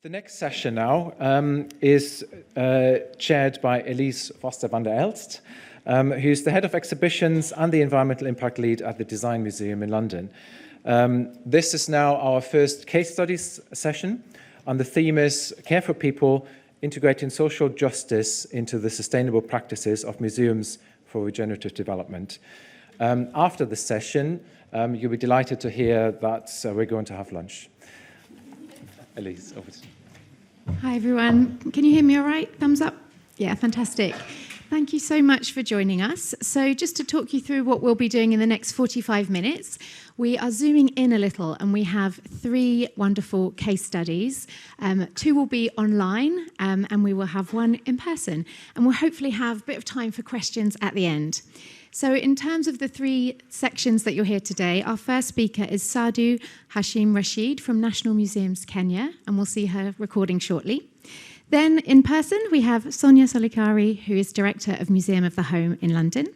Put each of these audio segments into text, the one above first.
The next session now is chaired by Elise Vander Elst, who's the head of exhibitions and the environmental impact lead at the Design Museum in London. This is now our first case studies session, and the theme is Care for People, Integrating Social Justice into the Sustainable Practices of Museums for Regenerative Development. After the session, you'll be delighted to hear that we're going to have lunch. Elise, over to you. Hi, everyone. Can you hear me all right? Thumbs up? Yeah, fantastic. Thank you so much for joining us. So just to talk you through what we'll be doing in the next 45 minutes, we are zooming in a little and we have 3 wonderful case studies. 2 will be online and we will have 1 in person. And we'll hopefully have a bit of time for questions at the end. So in terms of the 3 sections that you'll hear today, our first speaker is Saadu Hashim Rashid from National Museums Kenya, and we'll see her recording shortly. Then in person, we have Sonia Solicari, who is Director of Museum of the Home in London,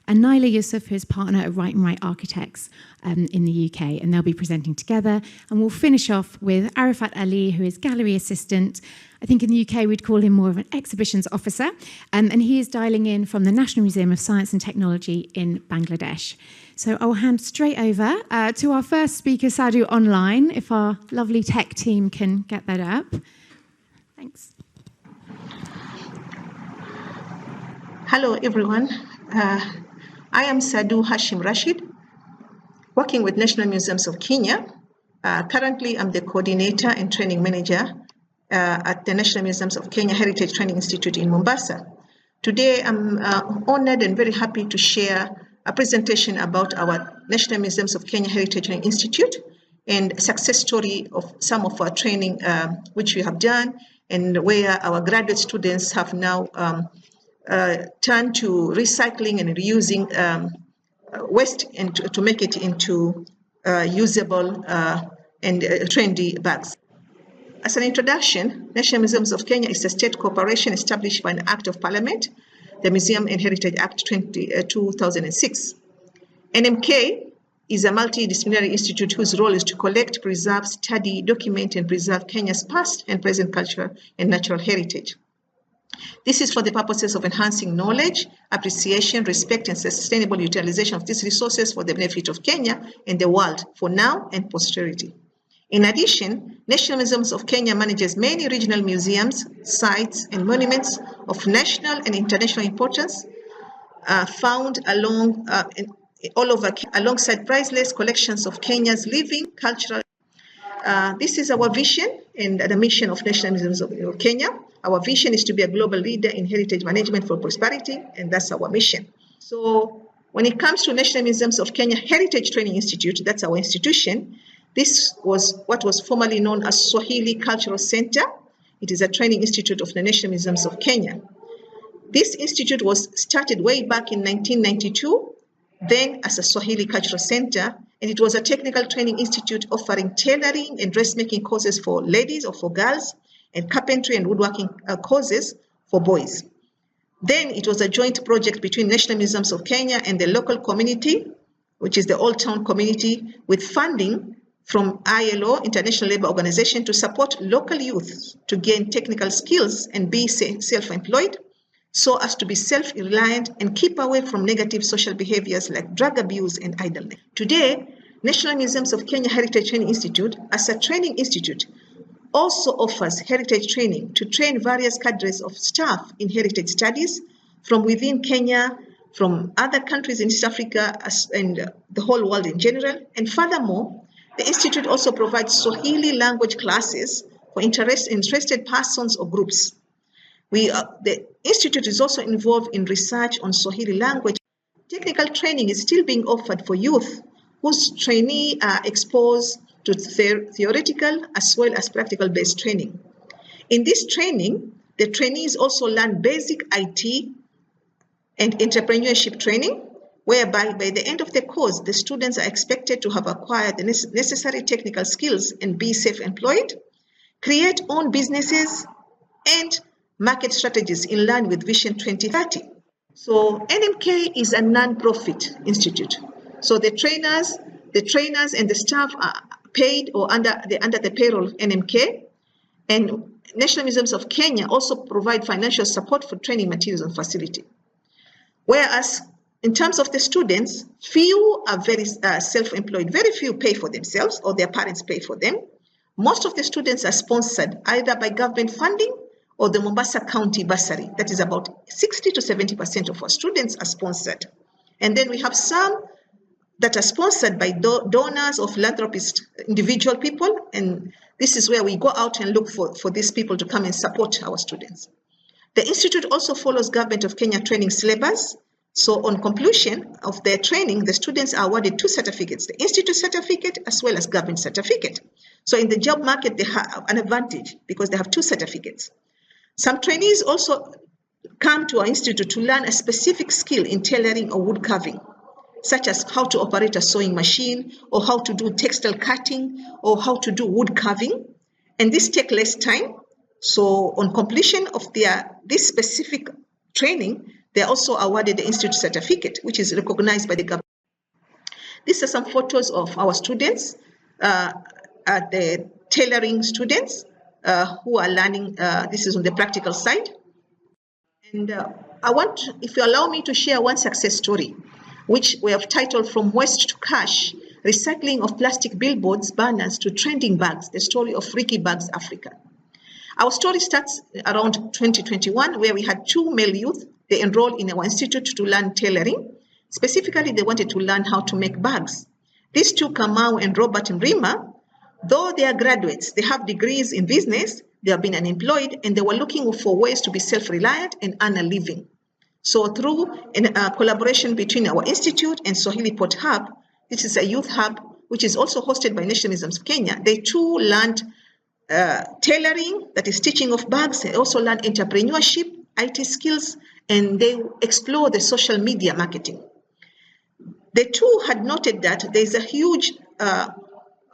and Naila Yousuf, who is partner at Wright Architects in the UK, and they'll be presenting together. And we'll finish off with Arafat Ali, who is gallery assistant. I think in the UK we'd call him more of an exhibitions officer, and he is dialing in from the National Museum of Science and Technology in Bangladesh. So I'll hand straight over to our first speaker, Saadu, online, if our lovely tech team can get that up. Thanks. Hello, everyone. I am Saadu Hashim Rashid, working with National Museums of Kenya. Currently, I'm the coordinator and training manager at the National Museums of Kenya Heritage Training Institute in Mombasa. Today, I'm honored and very happy to share a presentation about our National Museums of Kenya Heritage Training Institute and a success story of some of our training which we have done and where our graduate students have now turned to recycling and reusing waste and to make it into usable and trendy bags. As an introduction, National Museums of Kenya is a state corporation established by an Act of Parliament, the Museum and Heritage Act 2006. NMK is a multidisciplinary institute whose role is to collect, preserve, study, document, and preserve Kenya's past and present cultural and natural heritage. This is for the purposes of enhancing knowledge, appreciation, respect, and sustainable utilization of these resources for the benefit of Kenya and the world for now and posterity. In addition, National Museums of Kenya manages many regional museums, sites, and monuments of national and international importance found all over alongside priceless collections of Kenya's living cultural. This is our vision and the mission of National Museums of Kenya. Our vision is to be a global leader in heritage management for prosperity, and that's our mission. So when it comes to National Museums of Kenya Heritage Training Institute, that's our institution. This was what was formerly known as Swahili Cultural Center. It is a training institute of the National Museums of Kenya. This institute was started way back in 1992, then as a Swahili Cultural Center, and it was a technical training institute offering tailoring and dressmaking courses for ladies or for girls, and carpentry and woodworking courses for boys. Then it was a joint project between National Museums of Kenya and the local community, which is the Old Town community, with funding from ILO, International Labour Organization, to support local youth to gain technical skills and be self-employed, so as to be self-reliant and keep away from negative social behaviors like drug abuse and idleness. Today, National Museums of Kenya Heritage Training Institute, as a training institute, also offers heritage training to train various cadres of staff in heritage studies from within Kenya, from other countries in East Africa, and the whole world in general. And furthermore, the institute also provides Swahili language classes for interested persons or groups. The institute is also involved in research on Swahili language. Technical training is still being offered for youth whose trainees are exposed to theoretical as well as practical-based training. In this training, the trainees also learn basic IT and entrepreneurship training, whereby by the end of the course, the students are expected to have acquired the necessary technical skills and be self-employed, create own businesses, and market strategies in line with Vision 2030. So NMK is a non-profit institute. So the trainers and the staff are paid or under the payroll of NMK, And National Museums of Kenya also provide financial support for training materials and facility. Whereas in terms of the students, few are very self-employed. Very few pay for themselves or their parents pay for them. Most of the students are sponsored either by government funding or the Mombasa County bursary. That is about 60 to 70% of our students are sponsored. And then we have some that are sponsored by donors or philanthropists, individual people. And this is where we go out and look for these people to come and support our students. The Institute also follows Government of Kenya training syllabus. So on completion of their training, the students are awarded 2 certificates, the Institute certificate as well as government certificate. So in the job market, they have an advantage because they have 2 certificates. Some trainees also come to our institute to learn a specific skill in tailoring or wood carving, such as how to operate a sewing machine or how to do textile cutting or how to do wood carving. And this takes less time. So on completion of this specific training, they are also awarded the Institute certificate, which is recognized by the government. These are some photos of our students, the tailoring students who are learning. This is on the practical side. And I want, if you allow me, to share one success story, which we have titled From Waste to Cash, Recycling of Plastic Billboards, Banners to Trending Bags, the story of Ricky Bags Africa. Our story starts around 2021, where we had 2 male youth. They enrolled in our institute to learn tailoring. Specifically, they wanted to learn how to make bags. These 2, Kamau and Robert Mrima, though they are graduates, they have degrees in business, they have been unemployed, and they were looking for ways to be self-reliant and earn a living. So through a collaboration between our institute and Swahili Port Hub, this is a youth hub, which is also hosted by National Museums of Kenya, they too learned tailoring, that is stitching of bags. They also learned entrepreneurship, IT skills, and they explore the social media marketing. The 2 had noted that there is a huge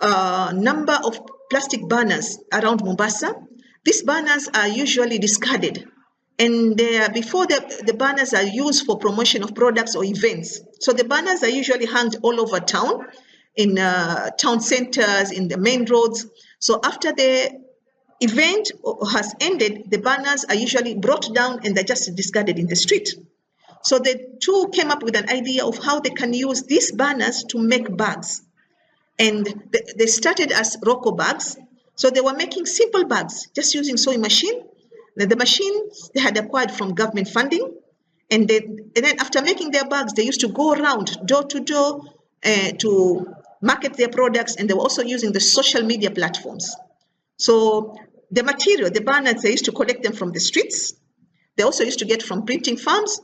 number of plastic banners around Mombasa. These banners are usually discarded, and before the banners are used for promotion of products or events. So the banners are usually hung all over town, in town centers, in the main roads. So after the event has ended, the banners are usually brought down and they're just discarded in the street. So the 2 came up with an idea of how they can use these banners to make bags. And they started as Rocco bags. So they were making simple bags, just using sewing machine. The machines they had acquired from government funding. And then after making their bags, they used to go around door to door to market their products. And they were also using the social media platforms. So the material, the banners, they used to collect them from the streets. They also used to get from printing firms,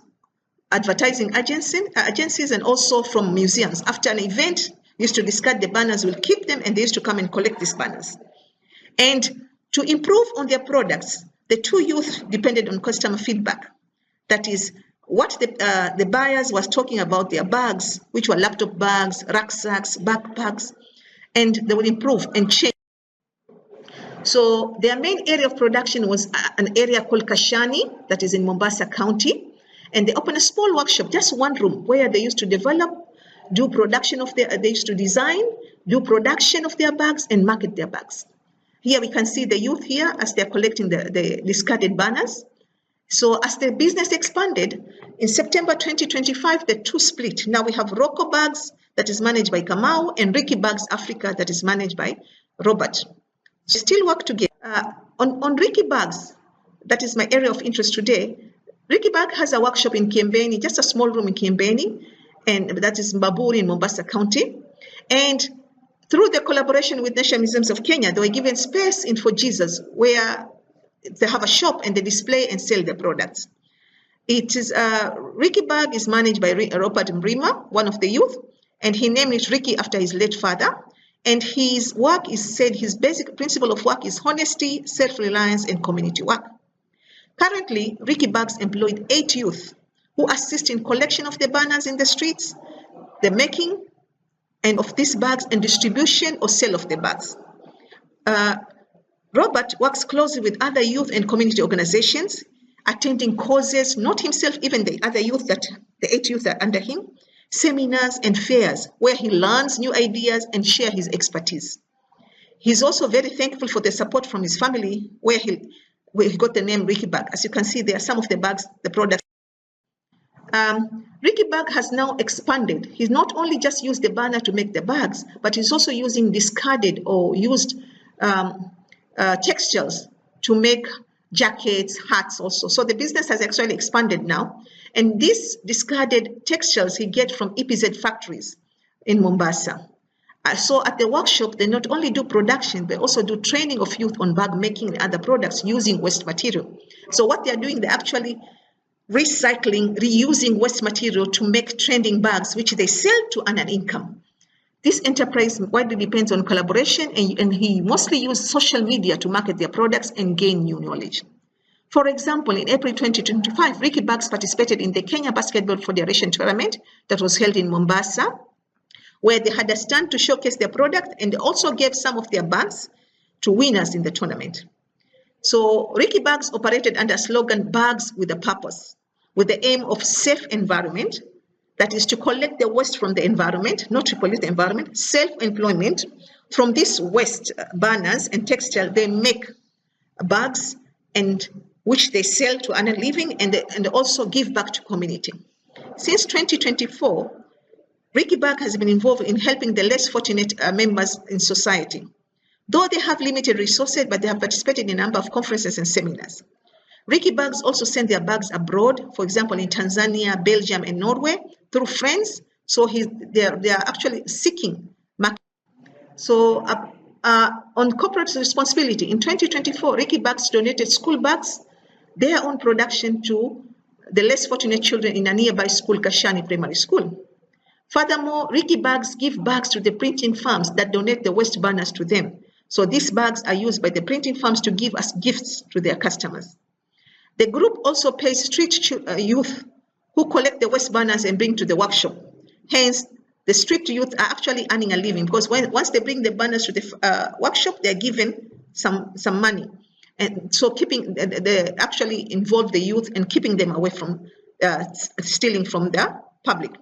advertising agencies, and also from museums. After an event, used to discard the banners, will keep them, and they used to come and collect these banners. And to improve on their products, the 2 youth depended on customer feedback. That is, what the buyers was talking about their bags, which were laptop bags, rucksacks, backpacks, and they would improve and change. So their main area of production was an area called Kashani, that is in Mombasa County. And they opened a small workshop, just 1 room, where they used to develop, do production of they used to design, do production of their bags, and market their bags. Here we can see the youth here as they're collecting the discarded banners. So as the business expanded, in September 2025, the 2 split. Now we have Rocco Bags, that is managed by Kamau, and Ricky Bags Africa, that is managed by Robert. They still work together. On Ricky Bags, that is my area of interest today. Ricky Bag has a workshop in Kiembeni, just a small room in Kiembeni, and that is Mbaburi in Mombasa County. And through the collaboration with National Museums of Kenya, they were given space in For Jesus, where they have a shop and they display and sell their products. It is Ricky Bag is managed by Robert Mrima, one of the youth, and he named it Ricky after his late father. And his work is said, his basic principle of work is honesty, self-reliance, and community work. Currently, Ricky Bags employed 8 youth who assist in collection of the banners in the streets, the making and of these bags, and distribution or sale of the bags. Robert works closely with other youth and community organizations, attending causes, not himself, even the other youth, the 8 youth that are under him, seminars and fairs where he learns new ideas and shares his expertise. He's also very thankful for the support from his family, where he got the name Ricky Bag. As you can see, there are some of the bags, the products. Ricky Bag has now expanded. He's not only just used the banner to make the bags, but he's also using discarded or used textiles to make jackets, hats also. So the business has actually expanded now. And these discarded textiles he gets from EPZ factories in Mombasa. So at the workshop, they not only do production, they also do training of youth on bag making and other products using waste material. So what they're doing, they're actually recycling, reusing waste material to make trending bags, which they sell to earn an income. This enterprise widely depends on collaboration, and he mostly uses social media to market their products and gain new knowledge. For example, in April 2025, Ricky Bags participated in the Kenya Basketball Federation tournament that was held in Mombasa, where they had a stand to showcase their product, and they also gave some of their bags to winners in the tournament. So Ricky Bags operated under a slogan, Bags with a Purpose, with the aim of safe environment, that is to collect the waste from the environment, not to pollute the environment, self-employment. From these waste banners and textile, they make bags and which they sell to earn a living and also give back to community. Since 2024, Ricky Bag has been involved in helping the less fortunate members in society. Though they have limited resources, but they have participated in a number of conferences and seminars. Ricky Bags also send their bags abroad, for example, in Tanzania, Belgium, and Norway, through friends. So they are actually seeking market. So on corporate responsibility, in 2024, Ricky Bags donated school bags, their own production, to the less fortunate children in a nearby school, Kashani Primary School. Furthermore, Ricky Bags give bags to the printing firms that donate the waste banners to them. So these bags are used by the printing firms to give as gifts to their customers. The group also pays street youth who collect the waste banners and bring to the workshop. Hence, the street youth are actually earning a living, because once they bring the banners to the workshop, they're given some money. And so they actually involve the youth and keeping them away from stealing from the public.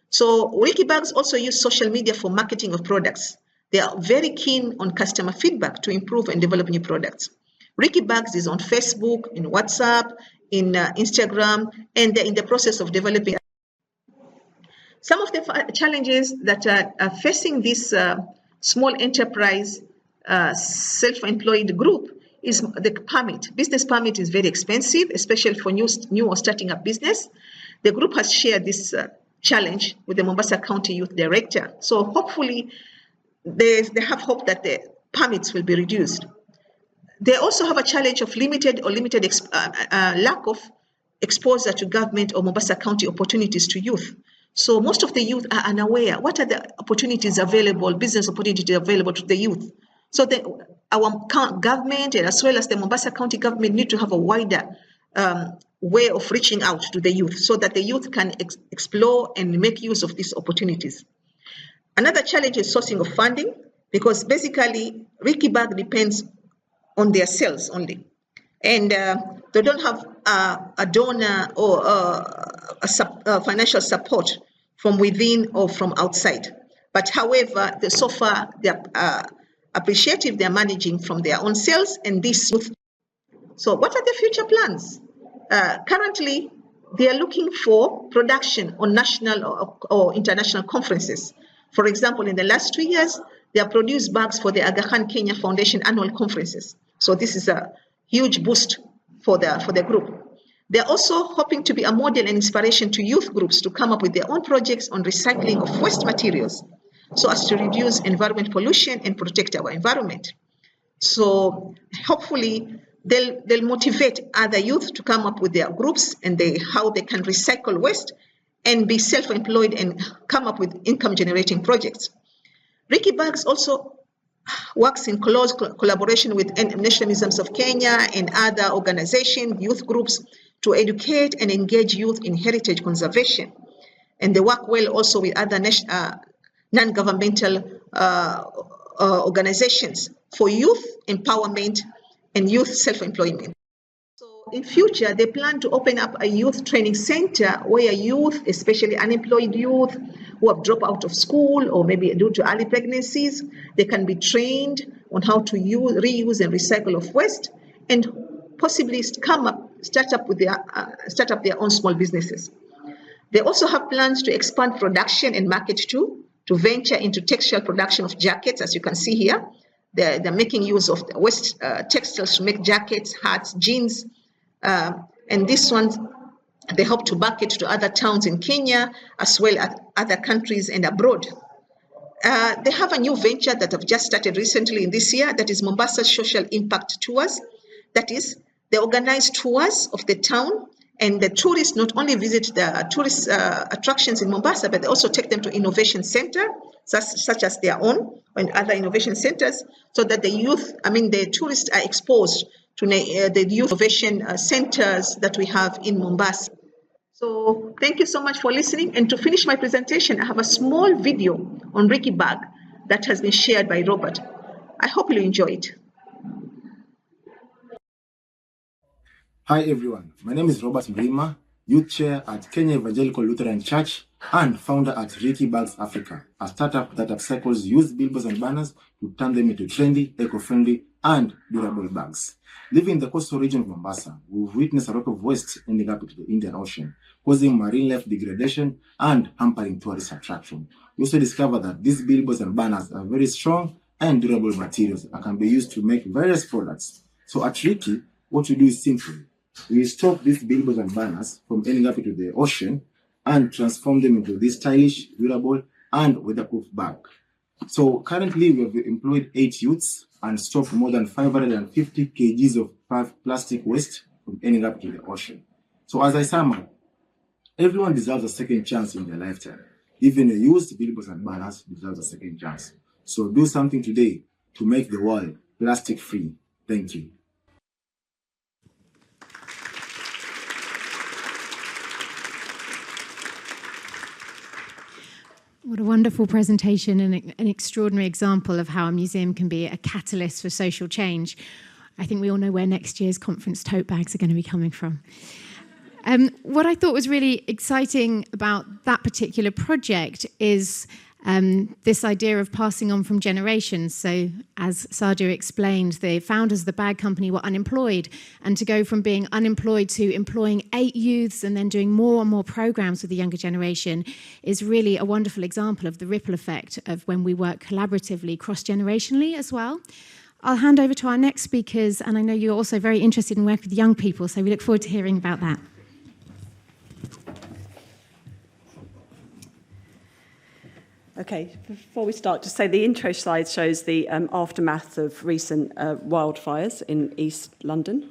So Ricky Bags also use social media for marketing of products. They are very keen on customer feedback to improve and develop new products. Ricky Bags is on Facebook, in WhatsApp, in Instagram, and they're in the process of developing. Some of the challenges that are facing this small enterprise self-employed group is the permit. Business permit is very expensive, especially for new or starting up business. The group has shared this challenge with the Mombasa County Youth Director. So hopefully they have hope that the permits will be reduced. They also have a challenge of limited lack of exposure to government or Mombasa County opportunities to youth. So most of the youth are unaware. What are the opportunities available, business opportunities available to the youth? So our government, and as well as the Mombasa County government, need to have a wider way of reaching out to the youth, so that the youth can explore and make use of these opportunities. Another challenge is sourcing of funding, because basically Ricky Bag depends on their sales only, and they don't have a donor or financial support from within or from outside. But however, so far they're appreciative. They're managing from their own sales and this. So what are the future plans? Currently, they are looking for production on national or international conferences. For example, in the last 2 years, they have produced bags for the Aga Khan Kenya Foundation annual conferences. So this is a huge boost for the group. They're also hoping to be a model and inspiration to youth groups to come up with their own projects on recycling of waste materials, so as to reduce environment pollution and protect our environment. So hopefully they'll motivate other youth to come up with their groups and how they can recycle waste and be self-employed and come up with income-generating projects. Ricky Bags also works in close collaboration with National Museums of Kenya and other organizations, youth groups, to educate and engage youth in heritage conservation. And they work well also with other non-governmental organizations for youth empowerment and youth self-employment. So in future, they plan to open up a youth training center where youth, especially unemployed youth, who have dropped out of school or maybe due to early pregnancies. They can be trained on how to reuse and recycle of waste, and possibly start up their own small businesses. They also have plans to expand production and market too, to venture into textile production of jackets, as you can see here. They're making use of the waste textiles to make jackets, hats, jeans, and this one they hope to market to other towns in Kenya as well as other countries and abroad. They have a new venture that have just started recently in this year, that is Mombasa Social Impact Tours. That is, they organize tours of the town, and the tourists not only visit the tourist attractions in Mombasa, but they also take them to innovation center, such as their own and other innovation centers, so that the tourists are exposed to the youth innovation centers that we have in Mombasa. So thank you so much for listening. And to finish my presentation, I have a small video on Ricky Bag that has been shared by Robert. I hope you'll enjoy it. Hi everyone, my name is Robert Mrima, Youth Chair at Kenya Evangelical Lutheran Church and founder at Ricky Bags Africa, a startup that upcycles used billboards and banners to turn them into trendy, eco-friendly and durable bags. Living in the coastal region of Mombasa, we've witnessed a lot of waste ending up into the Indian Ocean, causing marine life degradation and hampering tourist attraction. We also discovered that these billboards and banners are very strong and durable materials that can be used to make various products. So at Ricky, what we do is simple. We stop these billboards and banners from ending up into the ocean and transform them into this stylish, durable, and weatherproof bag. So currently we have employed 8 youths and stopped more than 550 kgs of plastic waste from ending up into the ocean. So as I sum up, everyone deserves a second chance in their lifetime. Even a used billboards and banners deserves a second chance. So do something today to make the world plastic free. Thank you. What a wonderful presentation and an extraordinary example of how a museum can be a catalyst for social change. I think we all know where next year's conference tote bags are going to be coming from. What I thought was really exciting about that particular project is this idea of passing on from generations. So as Saadu explained, the founders of the bag company were unemployed, and to go from being unemployed to employing 8 youths and then doing more and more programs with the younger generation is really a wonderful example of the ripple effect of when we work collaboratively, cross-generationally as well. I'll hand over to our next speakers, and I know you're also very interested in working with young people, so we look forward to hearing about that. Okay, before we start, just say the intro slide shows the aftermath of recent wildfires in East London.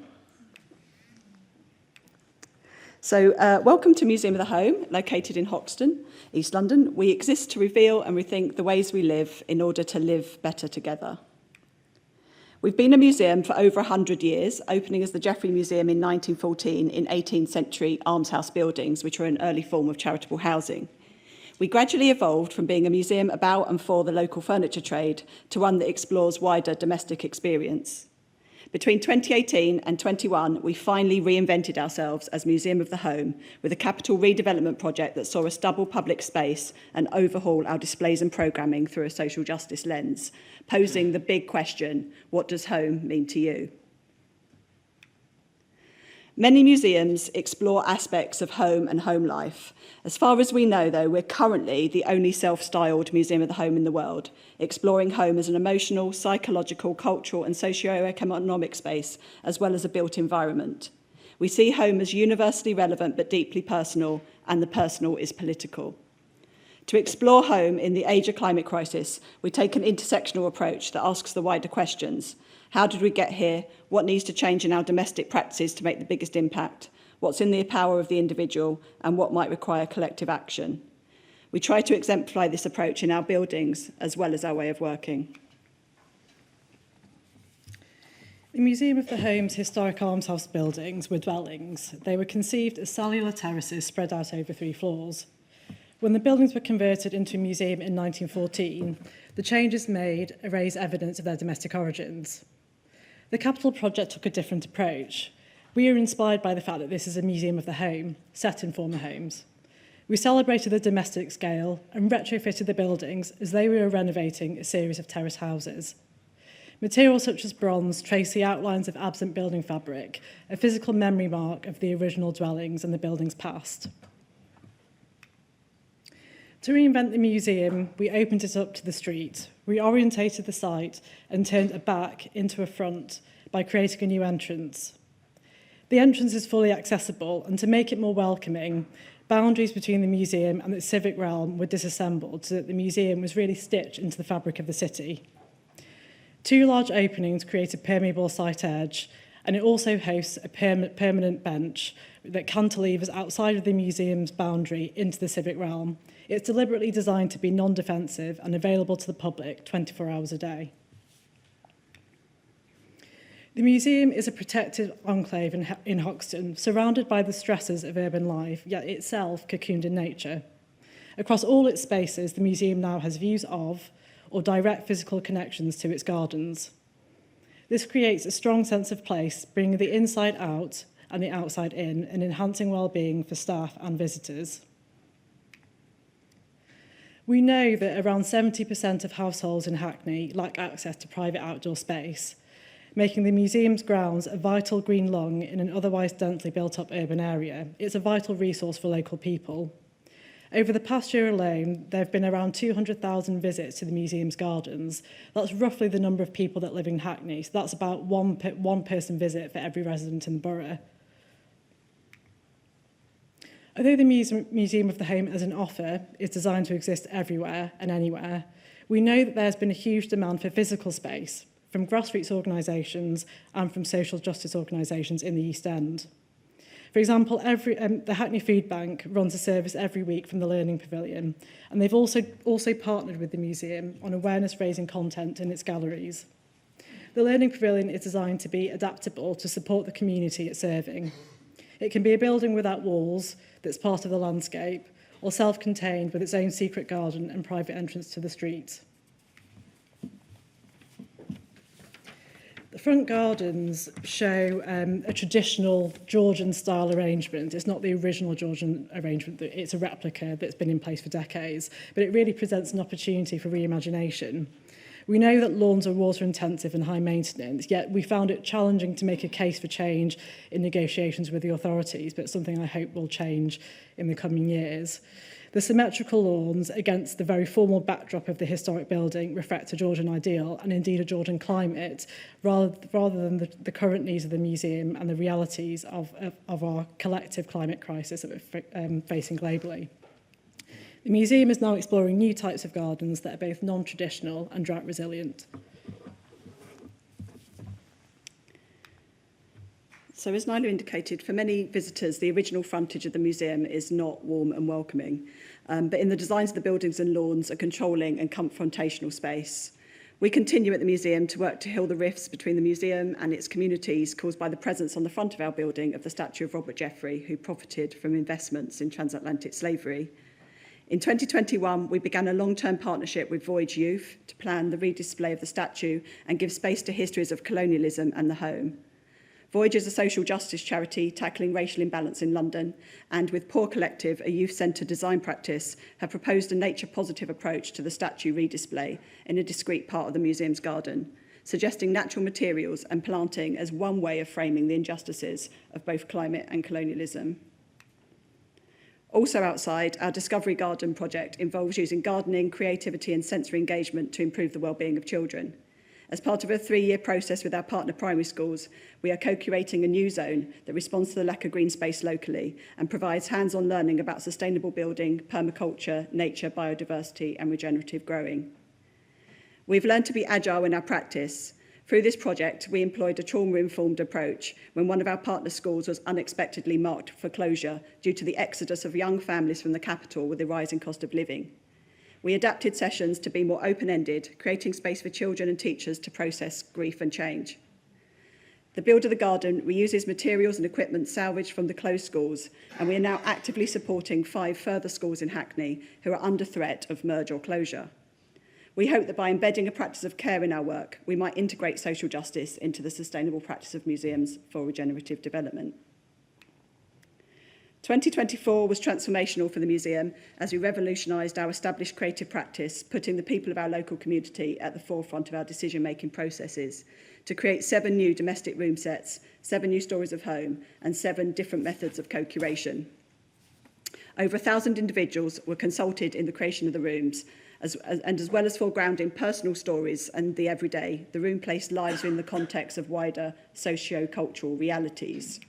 So welcome to Museum of the Home, located in Hoxton, East London. We exist to reveal and rethink the ways we live in order to live better together. We've been a museum for over 100 years, opening as the Jeffrey Museum in 1914 in 18th century almshouse buildings, which were an early form of charitable housing. We gradually evolved from being a museum about and for the local furniture trade to one that explores wider domestic experience. Between 2018 and 21, we finally reinvented ourselves as Museum of the Home with a capital redevelopment project that saw us double public space and overhaul our displays and programming through a social justice lens, posing the big question, what does home mean to you? Many museums explore aspects of home and home life. As far as we know, though, we're currently the only self-styled Museum of the Home in the world, exploring home as an emotional, psychological, cultural and socio-economic space, as well as a built environment. We see home as universally relevant but deeply personal, and the personal is political. To explore home in the age of climate crisis, we take an intersectional approach that asks the wider questions. How did we get here? What needs to change in our domestic practices to make the biggest impact? What's in the power of the individual? And what might require collective action? We try to exemplify this approach in our buildings as well as our way of working. The Museum of the Home's historic almshouse buildings were dwellings. They were conceived as cellular terraces spread out over 3 floors. When the buildings were converted into a museum in 1914, the changes made erase evidence of their domestic origins. The capital project took a different approach. We are inspired by the fact that this is a museum of the home, set in former homes. We celebrated the domestic scale and retrofitted the buildings as they were renovating a series of terrace houses. Materials such as bronze trace the outlines of absent building fabric, a physical memory mark of the original dwellings and the building's past. To reinvent the museum, we opened it up to the street, reorientated the site and turned a back into a front by creating a new entrance. The entrance is fully accessible, and to make it more welcoming, boundaries between the museum and its civic realm were disassembled so that the museum was really stitched into the fabric of the city. 2 large openings create a permeable site edge, and it also hosts a permanent bench that cantilevers outside of the museum's boundary into the civic realm. It's deliberately designed to be non-defensive and available to the public 24 hours a day. The museum is a protected enclave in Hoxton, surrounded by the stresses of urban life, yet itself cocooned in nature. Across all its spaces, the museum now has views of or direct physical connections to its gardens. This creates a strong sense of place, bringing the inside out and the outside in, and enhancing well-being for staff and visitors. We know that around 70% of households in Hackney lack access to private outdoor space, making the museum's grounds a vital green lung in an otherwise densely built-up urban area. It's a vital resource for local people. Over the past year alone, there have been around 200,000 visits to the museum's gardens. That's roughly the number of people that live in Hackney, so that's about one person visit for every resident in the borough. Although the Museum of the Home as an offer is designed to exist everywhere and anywhere, we know that there's been a huge demand for physical space from grassroots organisations and from social justice organisations in the East End. For example, the Hackney Food Bank runs a service every week from the Learning Pavilion, and they've also partnered with the museum on awareness-raising content in its galleries. The Learning Pavilion is designed to be adaptable to support the community it's serving. It can be a building without walls that's part of the landscape, or self-contained with its own secret garden and private entrance to the street. The front gardens show a traditional Georgian-style arrangement. It's not the original Georgian arrangement. It's a replica that's been in place for decades, but it really presents an opportunity for reimagination. We know that lawns are water-intensive and high maintenance, yet we found it challenging to make a case for change in negotiations with the authorities, but something I hope will change in the coming years. The symmetrical lawns against the very formal backdrop of the historic building reflect a Georgian ideal and indeed a Georgian climate rather than the current needs of the museum and the realities of our collective climate crisis that we're facing globally. The museum is now exploring new types of gardens that are both non-traditional and drought resilient. So as Naila indicated, for many visitors, the original frontage of the museum is not warm and welcoming. But in the designs of the buildings and lawns, a controlling and confrontational space. We continue at the museum to work to heal the rifts between the museum and its communities caused by the presence on the front of our building of the statue of Robert Jeffrey, who profited from investments in transatlantic slavery. In 2021, we began a long-term partnership with Voyage Youth to plan the redisplay of the statue and give space to histories of colonialism and the home. Voyage is a social justice charity tackling racial imbalance in London, and with Poor Collective, a youth-centred design practice, have proposed a nature-positive approach to the statue redisplay in a discrete part of the museum's garden, suggesting natural materials and planting as one way of framing the injustices of both climate and colonialism. Also outside, our Discovery Garden project involves using gardening, creativity and sensory engagement to improve the well-being of children. As part of a 3-year process with our partner primary schools, we are co-curating a new zone that responds to the lack of green space locally and provides hands-on learning about sustainable building, permaculture, nature, biodiversity and regenerative growing. We've learned to be agile in our practice. Through this project, we employed a trauma-informed approach when one of our partner schools was unexpectedly marked for closure due to the exodus of young families from the capital with the rising cost of living. We adapted sessions to be more open-ended, creating space for children and teachers to process grief and change. The Build of the Garden reuses materials and equipment salvaged from the closed schools, and we are now actively supporting 5 further schools in Hackney who are under threat of merge or closure. We hope that by embedding a practice of care in our work, we might integrate social justice into the sustainable practice of museums for regenerative development. 2024 was transformational for the museum as we revolutionised our established creative practice, putting the people of our local community at the forefront of our decision-making processes to create 7 new domestic room sets, 7 new stories of home, and 7 different methods of co-curation. Over 1,000 individuals were consulted in the creation of the rooms, as well as foregrounding personal stories and the everyday, the room placed lives in the context of wider socio-cultural realities,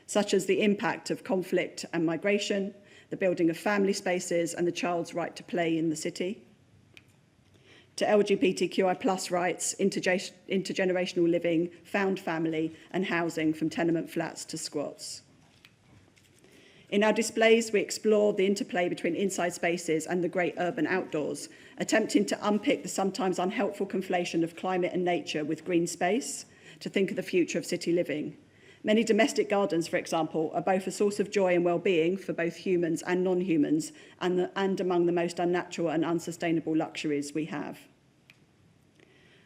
such as the impact of conflict and migration, the building of family spaces, and the child's right to play in the city, to LGBTQI+ rights, intergenerational living, found family, and housing from tenement flats to squats. In our displays, we explore the interplay between inside spaces and the great urban outdoors, attempting to unpick the sometimes unhelpful conflation of climate and nature with green space to think of the future of city living. Many domestic gardens, for example, are both a source of joy and well-being for both humans and non-humans, and among the most unnatural and unsustainable luxuries we have.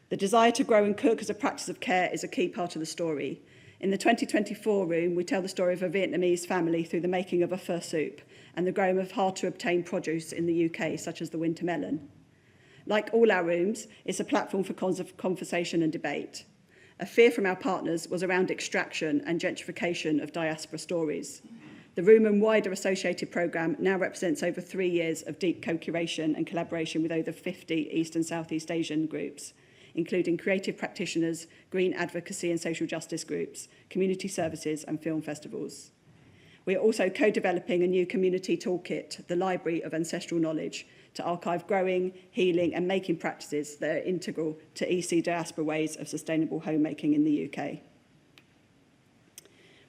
The desire to grow and cook as a practice of care is a key part of the story. In the 2024 room, we tell the story of a Vietnamese family through the making of a pho soup and the growing of hard-to-obtain produce in the UK, such as the winter melon. Like all our rooms, it's a platform for conversation and debate. A fear from our partners was around extraction and gentrification of diaspora stories. The room and wider associated programme now represents over 3 years of deep co-curation and collaboration with over 50 East and Southeast Asian groups, including creative practitioners, green advocacy and social justice groups, community services and film festivals. We are also co-developing a new community toolkit, the Library of Ancestral Knowledge, to archive growing, healing and making practices that are integral to EC diaspora ways of sustainable homemaking in the UK.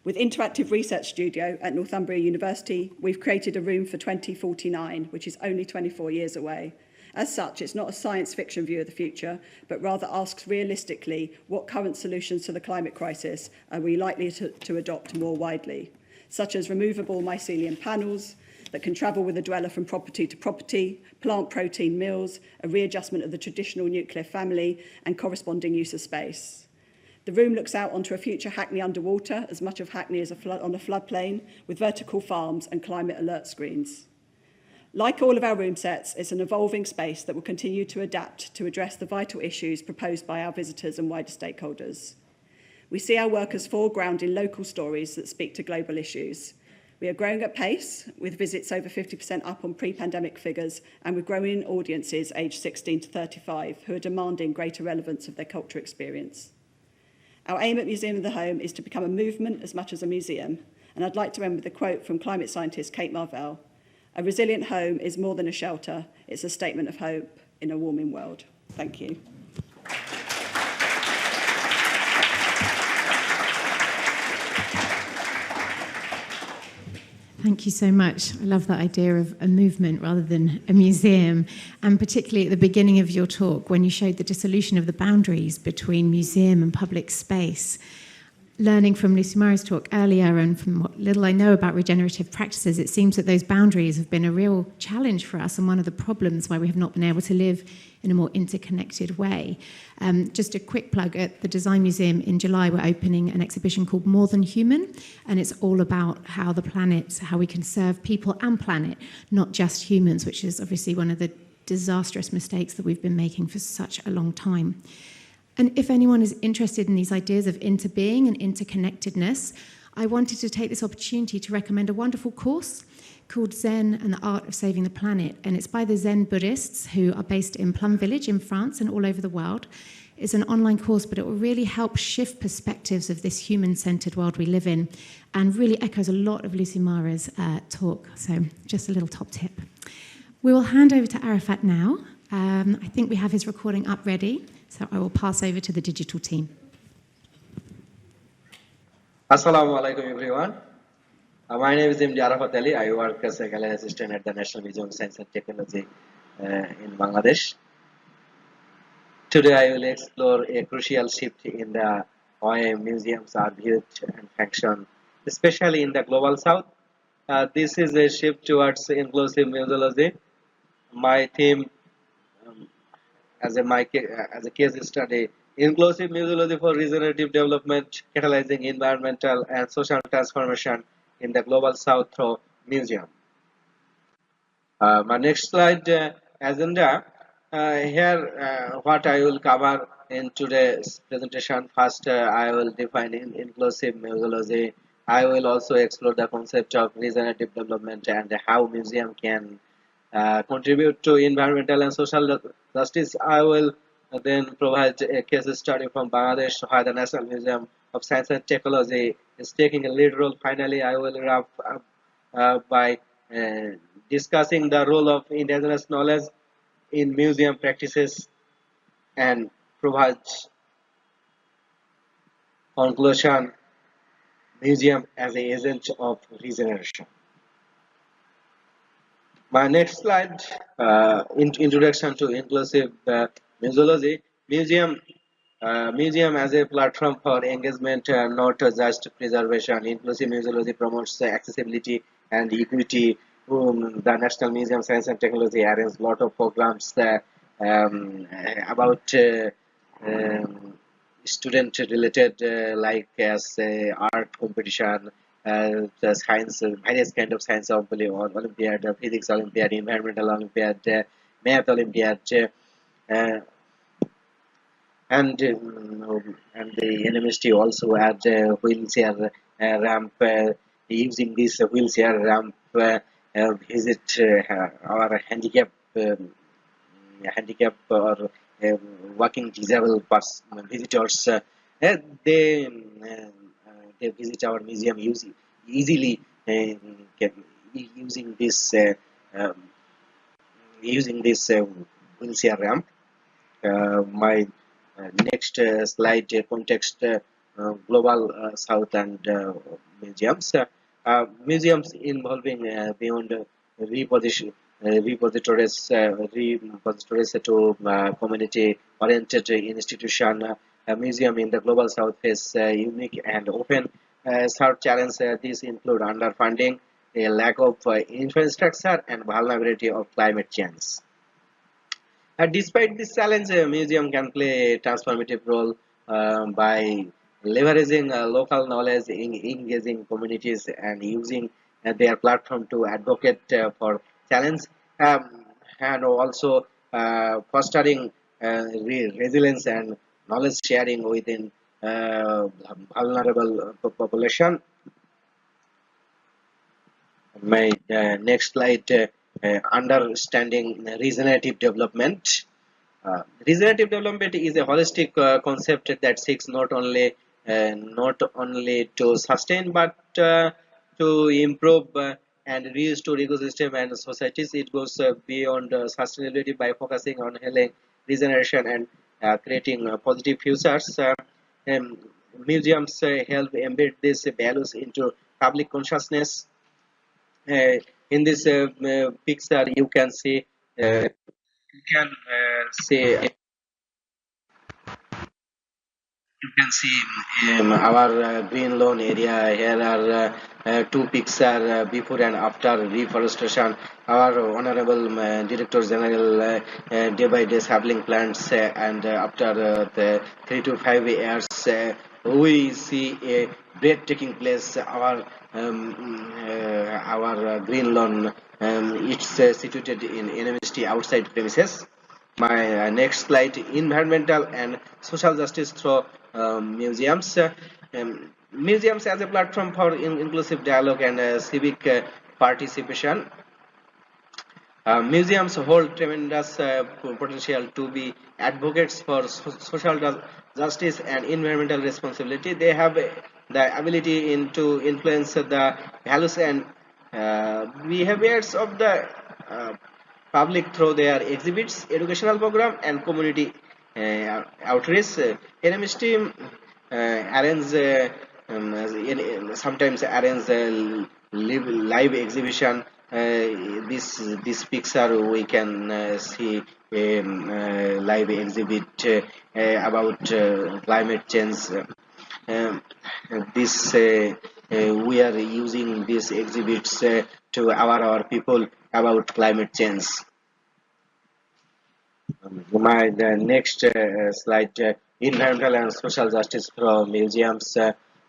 With Interactive Research Studio at Northumbria University, we've created a room for 2049, which is only 24 years away. As such, it's not a science fiction view of the future, but rather asks realistically what current solutions to the climate crisis are we likely to adopt more widely, such as removable mycelium panels that can travel with a dweller from property to property, plant protein mills, a readjustment of the traditional nuclear family, and corresponding use of space. The room looks out onto a future Hackney underwater, as much of Hackney is on a floodplain, with vertical farms and climate alert screens. Like all of our room sets, it's an evolving space that will continue to adapt to address the vital issues proposed by our visitors and wider stakeholders. We see our work as foreground in local stories that speak to global issues. We are growing at pace, with visits over 50% up on pre-pandemic figures, and with growing audiences aged 16 to 35 who are demanding greater relevance of their culture experience. Our aim at Museum of the Home is to become a movement as much as a museum, and I'd like to end with a quote from climate scientist Kate Marvell: "A resilient home is more than a shelter, it's a statement of hope in a warming world." Thank you. Thank you so much. I love that idea of a movement rather than a museum, and particularly at the beginning of your talk when you showed the dissolution of the boundaries between museum and public space. Learning from Lucy Murray's talk earlier and from what little I know about regenerative practices, it seems that those boundaries have been a real challenge for us and one of the problems why we have not been able to live in a more interconnected way. Just a quick plug, at the Design Museum in July, we're opening an exhibition called More Than Human, and it's all about how the planet, how we can serve people and planet, not just humans, which is obviously one of the disastrous mistakes that we've been making for such a long time. And if anyone is interested in these ideas of interbeing and interconnectedness, I wanted to take this opportunity to recommend a wonderful course called Zen and the Art of Saving the Planet. And it's by the Zen Buddhists who are based in Plum Village in France and all over the world. It's an online course, but it will really help shift perspectives of this human-centered world we live in, and really echoes a lot of Lucy Mara's talk. So just a little top tip. We will hand over to Arafat now. I think we have his recording up ready, so I will pass over to the digital team. Assalamu alaikum, everyone. My name is Arafat. I work as a gallery assistant at the National Museum of Science and Technology in Bangladesh. Today I will explore a crucial shift in the way museums are viewed and function, especially in the global south. This is a shift towards inclusive museology. My theme as a case study, inclusive museology for regenerative development, catalyzing environmental and social transformation in the Global South through museum. My next slide agenda. Here, what I will cover in today's presentation. First, I will define inclusive museology. I will also explore the concept of regenerative development and how museum can contribute to environmental and social justice. I will then provide a case study from Bangladesh, where the National Museum of Science and Technology is taking a lead role. Finally, I will wrap up by discussing the role of indigenous knowledge in museum practices and provide conclusion: museum as an agent of regeneration. My next slide, introduction to inclusive museology. Museum as a platform for engagement, not just preservation. Inclusive museology promotes accessibility and equity. The National Museum of Science and Technology arranges a lot of programs about student related, like as art competition, the science, various kind of science Olympiad, physics Olympiad, environmental Olympiad, math Olympiad, uh, and the NMST also had wheelchair ramp. Using this wheelchair ramp, visit our handicap or walking disabled visitors. They they visit our museum easily, using this um, wheelchair ramp. My next slide, context, global south and museums. Museums involving beyond repositories to community oriented institution. A museum in the global south is unique and open. Third challenge, these include underfunding, a lack of infrastructure, and vulnerability of climate change. Despite this challenge, a museum can play a transformative role by leveraging local knowledge, engaging communities, and using their platform to advocate for challenge, um, and also fostering resilience and knowledge sharing within vulnerable population. My next slide, understanding regenerative development. Regenerative development is a holistic concept that seeks not only to sustain but to improve and restore ecosystem and societies. It goes beyond sustainability by focusing on healing, regeneration, and creating positive futures. Um, Museums help embed these values into public consciousness. In this picture, see you can see our green lawn area. Here are two pictures before and after reforestation. Our honorable director general day by day sapling plants, and after the 3 to 5 years we see a breathtaking place. Our green lawn, it's situated in NMST outside premises. My next slide, environmental and social justice through museums. Museums as a platform for inclusive dialogue and civic participation. Museums hold tremendous potential to be advocates for social justice and environmental responsibility. They have the ability to influence the values and behaviors of the uh, public through their exhibits, educational program, and community outreach. NMS team arrange sometimes arrange live exhibition. This picture we can see a live exhibit about climate change. Um, this We are using these exhibits to aware our people about climate change. The next slide, environmental and social justice from museums.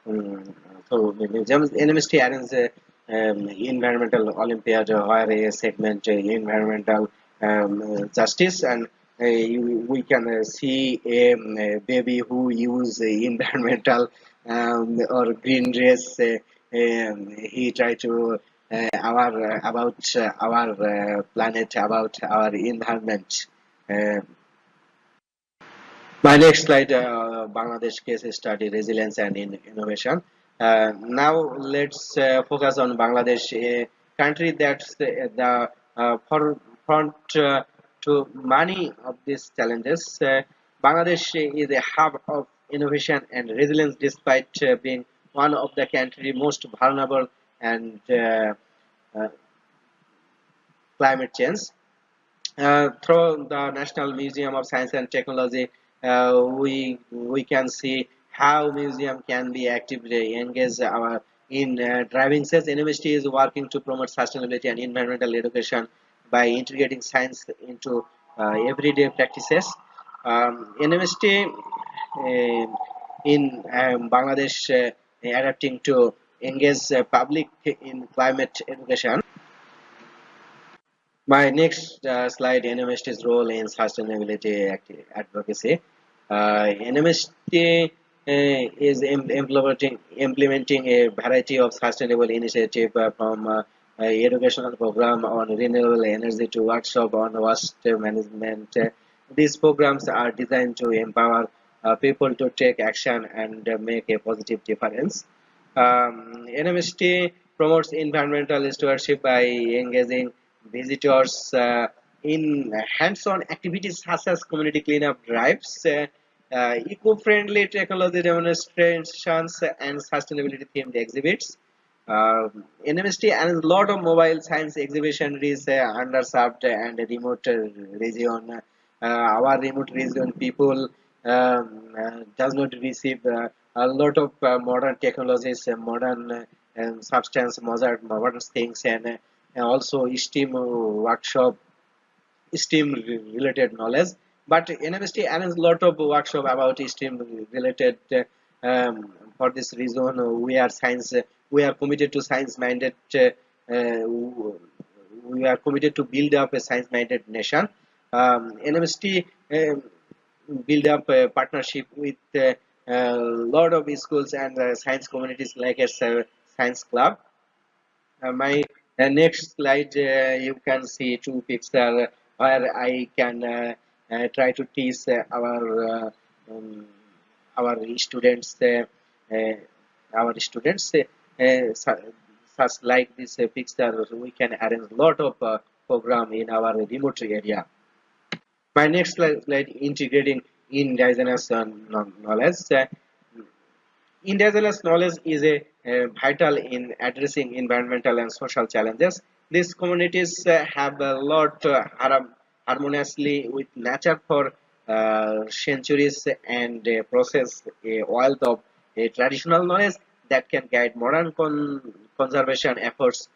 through museums. NMST arranges environmental Olympiad where a segment environmental justice, and we can see a baby who use environmental or green dress. He try to about our planet, about our environment. My next slide, Bangladesh case study, resilience and innovation. Now let's focus on Bangladesh, a country that's the forefront to many of these challenges. Bangladesh is a hub of innovation and resilience despite being one of the country's most vulnerable and uh, climate change. Through the National Museum of Science and Technology, we can see how museum can be actively engaged in driving sales. University is working to promote sustainability and environmental education by integrating science into everyday practices. University in Bangladesh adapting to engage public in climate education. My next slide, NMST's role in sustainability advocacy. NMST is implementing a variety of sustainable initiatives from educational program on renewable energy to workshop on waste management. These programs are designed to empower people to take action and make a positive difference. NMST promotes environmental stewardship by engaging visitors in hands-on activities such as community cleanup drives, eco-friendly technology demonstrations, and sustainability-themed exhibits. NMST and a lot of mobile science exhibition is underserved and remote region. Our remote region people does not receive a lot of modern technologies, modern substance, modern things, and also STEAM workshop, STEAM related knowledge. But NMST arranges a lot of workshop about STEAM related. For this reason, we are committed to science-minded. We are committed to build up a science-minded nation. NMST build up a partnership with a lot of schools and science communities like a science club. My next slide, you can see two pictures where I can try to teach our students such like this picture. We can arrange a lot of program in our remote area. My next slide integrating indigenous knowledge. Indigenous knowledge is vital in addressing environmental and social challenges. These communities have a lot harmoniously with nature for centuries and possess a wealth of traditional knowledge that can guide modern conservation efforts.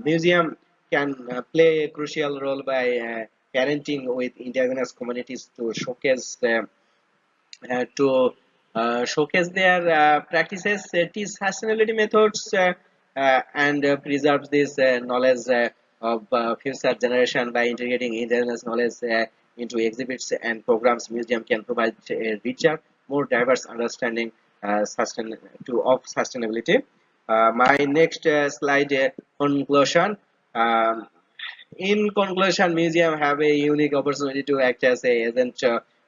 Museum can play a crucial role by parenting with indigenous communities to showcase their practices, teach sustainability methods, and preserve this knowledge of future generation by integrating indigenous knowledge into exhibits and programs. Museum can provide a richer, more diverse understanding of sustainability. My next slide, conclusion. Um, in conclusion, museum have a unique opportunity to act as a agent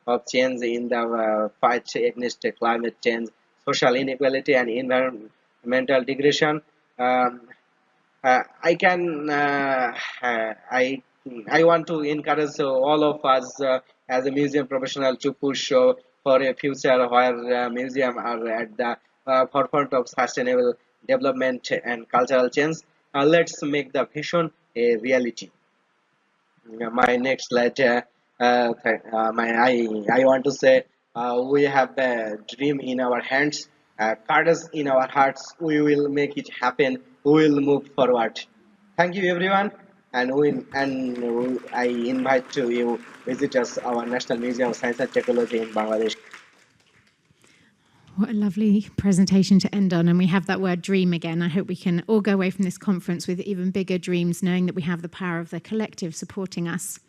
of change in the fight against climate change, social inequality, and environmental degradation. Um, I can I want to encourage all of us as a museum professional to push for a future where museum are at the forefront of sustainable development and cultural change. Let's make the vision a reality. My next slide, I want to say we have a dream in our hands, courage in our hearts. We will make it happen. We will move forward. Thank you, everyone, I invite to you visitors our National Museum of Science and Technology in Bangladesh. What a lovely presentation to end on. And we have that word dream again. I hope we can all go away from this conference with even bigger dreams, knowing that we have the power of the collective supporting us.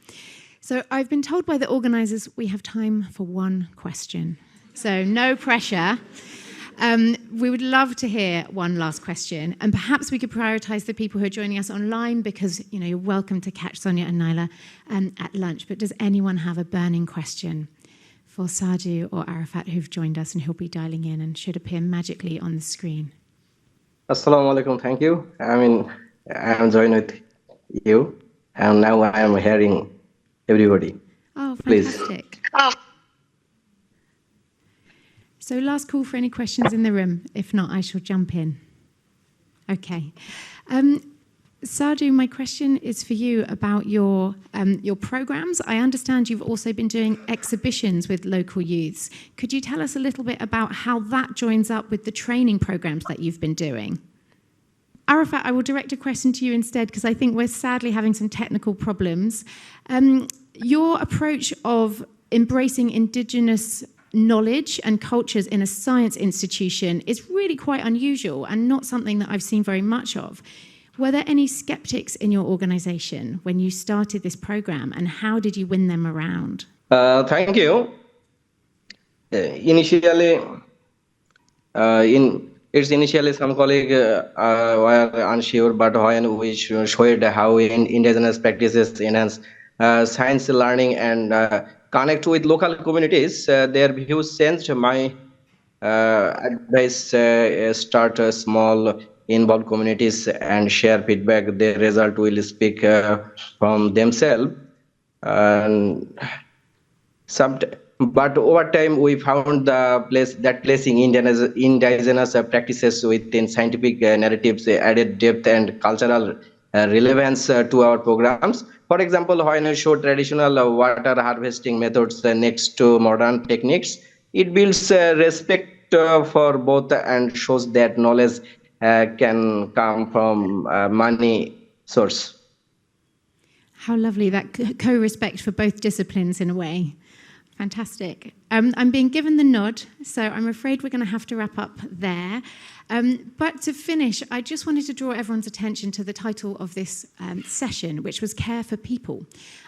So I've been told by the organisers we have time for one question. So no pressure. We would love to hear one last question, and perhaps we could prioritise the people who are joining us online, because you're welcome to catch Sonia and Naila at lunch. But does anyone have a burning question for Saadu or Arafat who've joined us and who'll be dialing in and should appear magically on the screen? Assalamu alaikum. Thank you. I'm joined with you, and now I am hearing everybody. Oh, Please. fantastic. So last call for any questions in the room. If not, I shall jump in. Okay. Saadu, my question is for you about your programs. I understand you've also been doing exhibitions with local youths. Could you tell us a little bit about how that joins up with the training programs that you've been doing? Arafat, I will direct a question to you instead, because I think we're sadly having some technical problems. Your approach of embracing indigenous knowledge and cultures in a science institution is really quite unusual and not something that I've seen very much of. Were there any skeptics in your organisation when you started this programme, and how did you win them around? Thank you. Initially, some colleagues were unsure, but when we showed how indigenous practices enhance science learning and connect with local communities, their views changed. My advice: start small, involve communities, and share feedback. The result will speak from themselves. But over time, we found placing indigenous practices within scientific narratives added depth and cultural relevance to our programs. For example, when we show traditional water harvesting methods next to modern techniques, it builds respect for both and shows that knowledge can come from many sources. How lovely, that co-respect for both disciplines in a way. Fantastic. I'm being given the nod, so I'm afraid we're going to have to wrap up there. But to finish, I just wanted to draw everyone's attention to the title of this session, which was Care for People.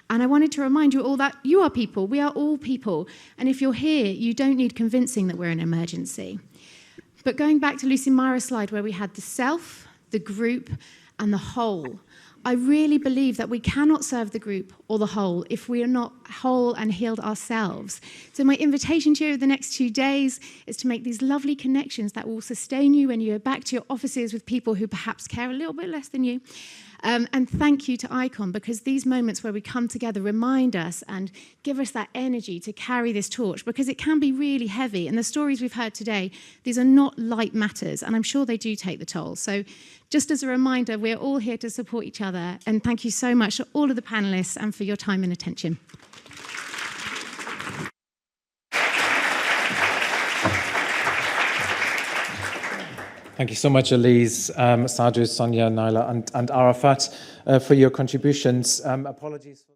And I wanted to remind you all that you are people, we are all people. And if you're here, you don't need convincing that we're an emergency. But going back to Lucy Myra's slide where we had the self, the group, and the whole, I really believe that we cannot serve the group or the whole if we are not whole and healed ourselves. So my invitation to you over the next 2 days is to make these lovely connections that will sustain you when you go back to your offices with people who perhaps care a little bit less than you. And thank you to ICON, because these moments where we come together remind us and give us that energy to carry this torch, because it can be really heavy. And the stories we've heard today, these are not light matters, and I'm sure they do take the toll. So just as a reminder, we're all here to support each other. And thank you so much to all of the panelists and for your time and attention. Thank you so much, Elise, Saadu, Sonia, Naila, and Arafat for your contributions. Apologies for